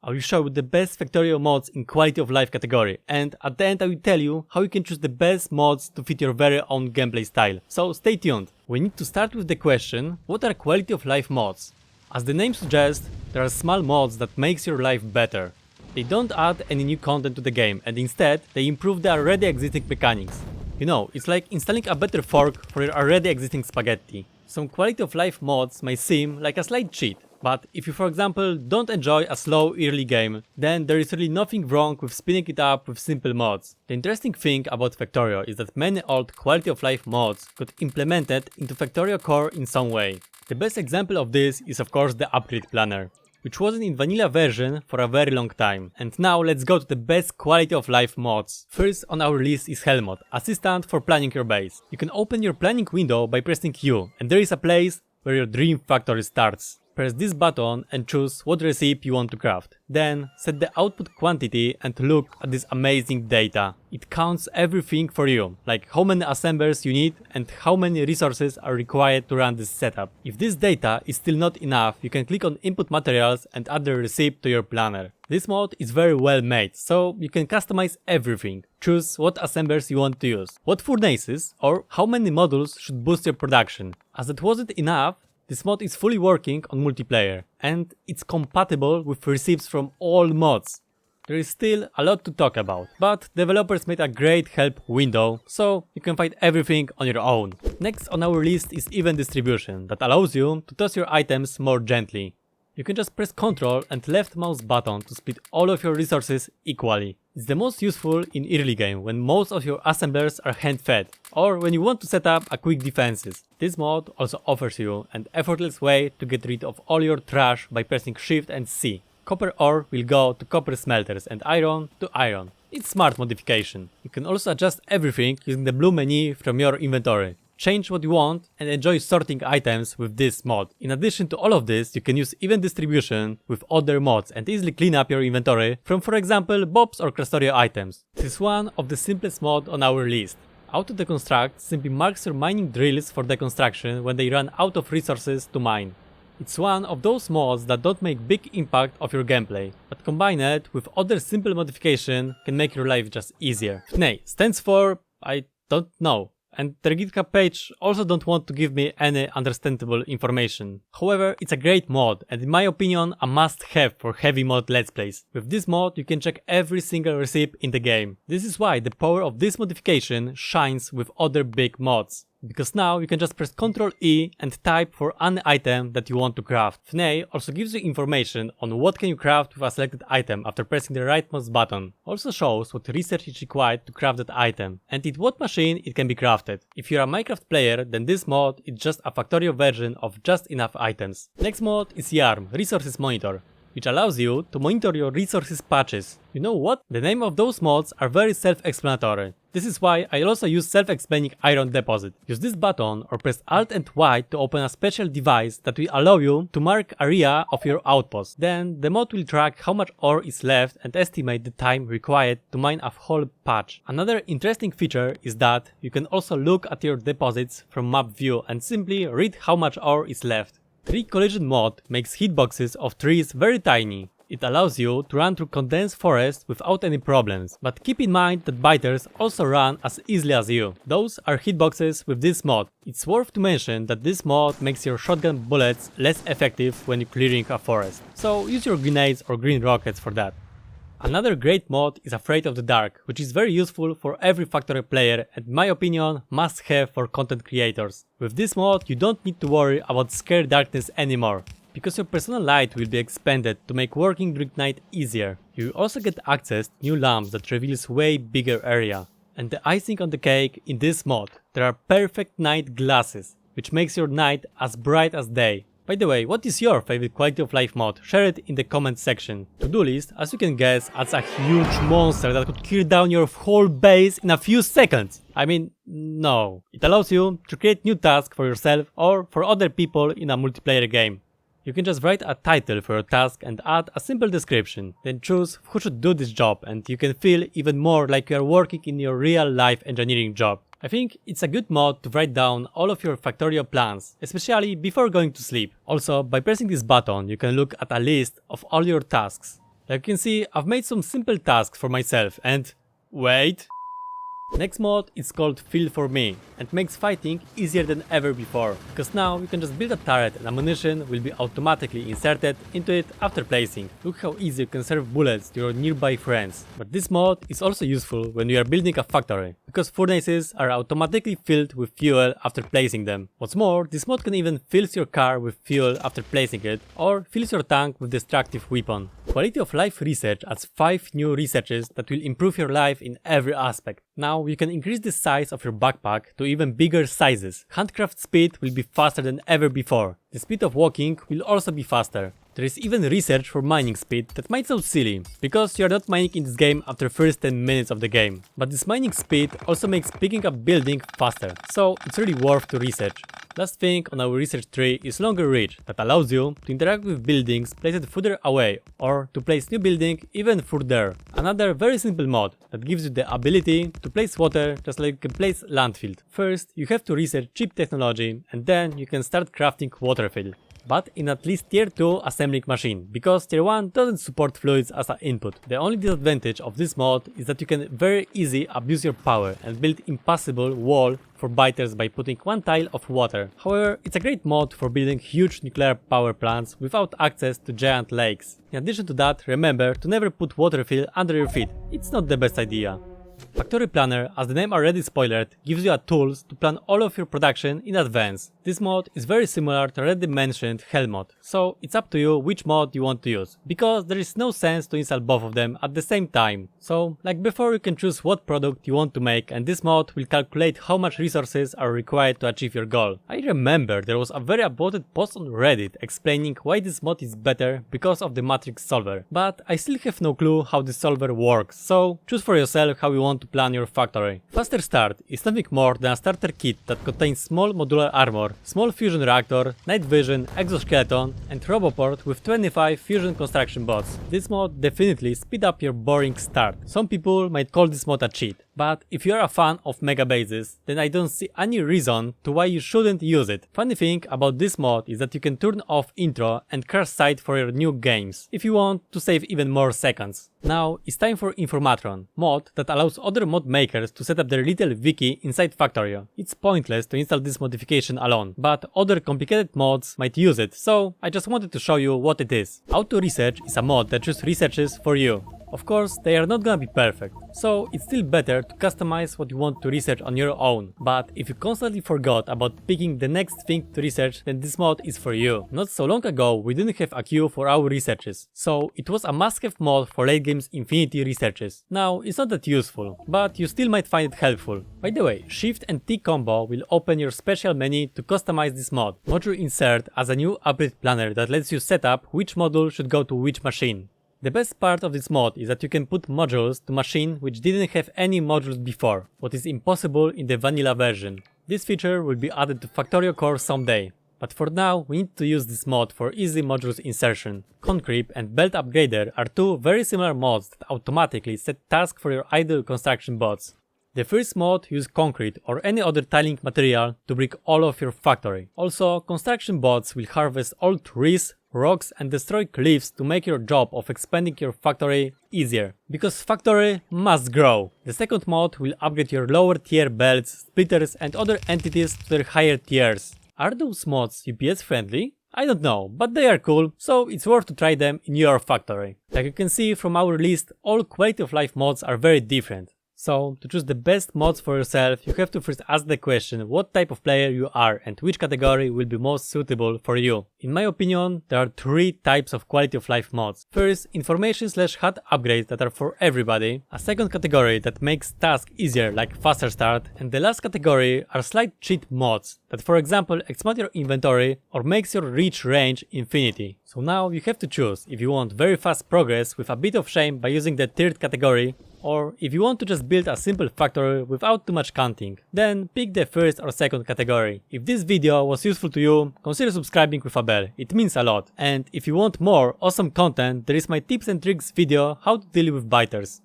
I will show you the best Factorio mods in quality of life category, and at the end I will tell you how you can choose the best mods to fit your very own gameplay style. So stay tuned. We need to start with the question, what are quality of life mods? As the name suggests, there are small mods that makes your life better. They don't add any new content to the game, and instead they improve the already existing mechanics. You know, it's like installing a better fork for your already existing spaghetti. Some quality of life mods may seem like a slight cheat, but if you for example don't enjoy a slow early game, then there is really nothing wrong with spinning it up with simple mods. The interesting thing about Factorio is that many old quality of life mods got implemented into Factorio core in some way. The best example of this is of course the upgrade planner, which wasn't in vanilla version for a very long time. And now let's go to the best quality of life mods. First on our list is Helmod, assistant for planning your base. You can open your planning window by pressing Q, and there is a place where your dream factory starts. Press this button and choose what recipe you want to craft. Then set the output quantity and look at this amazing data. It counts everything for you, like how many assemblers you need and how many resources are required to run this setup. If this data is still not enough, you can click on input materials and add the recipe to your planner. This mod is very well made, so you can customize everything. Choose what assemblers you want to use, what furnaces or how many modules should boost your production. As it wasn't enough, this mod is fully working on multiplayer, and it's compatible with recipes from all mods. There is still a lot to talk about, but developers made a great help window, so you can find everything on your own. Next on our list is event distribution, that allows you to toss your items more gently. You can just press Ctrl and left mouse button to split all of your resources equally. It's the most useful in early game when most of your assemblers are hand-fed, or when you want to set up a quick defenses. This mod also offers you an effortless way to get rid of all your trash by pressing Shift and C. Copper ore will go to copper smelters and iron to iron. It's smart modification. You can also adjust everything using the blue menu from your inventory. Change what you want and enjoy sorting items with this mod. In addition to all of this, you can use event distribution with other mods and easily clean up your inventory from, for example, Bob's or Factorio items. This is one of the simplest mods on our list. Auto deconstruct simply marks your mining drills for deconstruction when they run out of resources to mine. It's one of those mods that don't make big impact of your gameplay, but combined with other simple modification can make your life just easier. FNEI stands for I don't know. And their GitHub page also don't want to give me any understandable information. However, it's a great mod and in my opinion a must-have for heavy mod let's plays. With this mod you can check every single recipe in the game. This is why the power of this modification shines with other big mods. Because now you can just press Ctrl E and type for an item that you want to craft. FNEI also gives you information on what can you craft with a selected item after pressing the right mouse button. Also shows what research is required to craft that item and in what machine it can be crafted. If you're a Minecraft player, then this mod is just a Factorio version of just enough items. Next mod is YARM, Resources Monitor, which allows you to monitor your resources patches. You know what? The name of those mods are very self-explanatory. This is why I also use self-explaining iron deposit. Use this button or press Alt and Y to open a special device that will allow you to mark area of your outpost. Then the mod will track how much ore is left and estimate the time required to mine a whole patch. Another interesting feature is that you can also look at your deposits from map view and simply read how much ore is left. Tree collision mod makes hitboxes of trees very tiny. It allows you to run through condensed forest without any problems, but keep in mind that biters also run as easily as you. Those are hitboxes with this mod. It's worth to mention that this mod makes your shotgun bullets less effective when you're clearing a forest, so use your grenades or green rockets for that. Another great mod is Afraid of the Dark, which is very useful for every Factorio player and in my opinion must have for content creators. With this mod you don't need to worry about scare darkness anymore, because your personal light will be expanded to make working during night easier. You will also get access to new lamps that reveals way bigger area. And the icing on the cake in this mod, there are perfect night glasses, which makes your night as bright as day. By the way, what is your favorite quality of life mod? Share it in the comment section. To-do list, as you can guess, adds a huge monster that could kill down your whole base in a few seconds. I mean, no. It allows you to create new tasks for yourself or for other people in a multiplayer game. You can just write a title for your task and add a simple description. Then choose who should do this job and you can feel even more like you are working in your real life engineering job. I think it's a good mod to write down all of your Factorio plans, especially before going to sleep. Also, by pressing this button, you can look at a list of all your tasks. Like you can see, I've made some simple tasks for myself and... wait... Next mod is called Fill for Me and makes fighting easier than ever before, because now you can just build a turret and ammunition will be automatically inserted into it after placing. Look how easy you can serve bullets to your nearby friends. But this mod is also useful when you are building a factory, because furnaces are automatically filled with fuel after placing them. What's more, this mod can even fill your car with fuel after placing it, or fills your tank with destructive weapon. Quality of life research adds 5 new researches that will improve your life in every aspect. Now you can increase the size of your backpack to even bigger sizes. Handcraft speed will be faster than ever before. The speed of walking will also be faster. There is even research for mining speed that might sound silly, because you are not mining in this game after first 10 minutes of the game. But this mining speed also makes picking up building faster, so it's really worth to research. Last thing on our research tree is longer reach, that allows you to interact with buildings placed further away, or to place new building even further. Another very simple mod that gives you the ability to place water just like you can place landfill. First, you have to research cheap technology, and then you can start crafting Waterfill. But in at least tier 2 assembling machine, because tier 1 doesn't support fluids as an input. The only disadvantage of this mod is that you can very easily abuse your power and build impossible wall for biters by putting one tile of water. However, it's a great mod for building huge nuclear power plants without access to giant lakes. In addition to that, remember to never put Waterfill under your feet. It's not the best idea. Factory Planner, as the name already spoiled, gives you a tools to plan all of your production in advance. This mod is very similar to already mentioned Helmod, so it's up to you which mod you want to use, because there is no sense to install both of them at the same time. So, like before, you can choose what product you want to make, and this mod will calculate how much resources are required to achieve your goal. I remember there was a very upvoted post on Reddit explaining why this mod is better because of the matrix solver, but I still have no clue how this solver works, so choose for yourself how you want to plan your factory. Faster Start is nothing more than a starter kit that contains small modular armor, small fusion reactor, night vision, exoskeleton, and roboport with 25 fusion construction bots. This mod definitely speed up your boring start. Some people might call this mod a cheat, but if you are a fan of mega bases, then I don't see any reason to why you shouldn't use it. Funny thing about this mod is that you can turn off intro and crash site for your new games, if you want to save even more seconds. Now it's time for Informatron, mod that allows other mod makers to set up their little wiki inside Factorio. It's pointless to install this modification alone, but other complicated mods might use it, so I just wanted to show you what it is. Auto Research is a mod that just researches for you. Of course, they are not gonna be perfect, so it's still better to customize what you want to research on your own. But if you constantly forgot about picking the next thing to research, then this mod is for you. Not so long ago, we didn't have a queue for our researches, so it was a must-have mod for late game's Infinity researches. Now, it's not that useful, but you still might find it helpful. By the way, Shift and T combo will open your special menu to customize this mod. Module Insert as a new upgrade planner that lets you set up which module should go to which machine. The best part of this mod is that you can put modules to machine which didn't have any modules before, what is impossible in the vanilla version. This feature will be added to Factorio core someday, but for now we need to use this mod for easy modules insertion. Concreep and Belt Upgrader are two very similar mods that automatically set tasks for your idle construction bots. The first mod uses concrete or any other tiling material to brick all of your factory. Also, construction bots will harvest all trees, rocks and destroy cliffs to make your job of expanding your factory easier, because factory must grow. The second mod will upgrade your lower tier belts, splitters and other entities to their higher tiers. Are those mods UPS friendly? I don't know, but they are cool, so it's worth to try them in your factory. Like you can see from our list, all quality of life mods are very different. So, to choose the best mods for yourself, you have to first ask the question what type of player you are and which category will be most suitable for you. In my opinion, there are 3 types of quality of life mods. First, information/HUD upgrades that are for everybody. A second category that makes tasks easier like faster start. And the last category are slight cheat mods that for example expand your inventory or makes your reach range infinity. So now you have to choose if you want very fast progress with a bit of shame by using the third category, or if you want to just build a simple factory without too much counting, then pick the first or second category. If this video was useful to you, consider subscribing with a bell, it means a lot. And if you want more awesome content, there is my tips and tricks video how to deal with biters.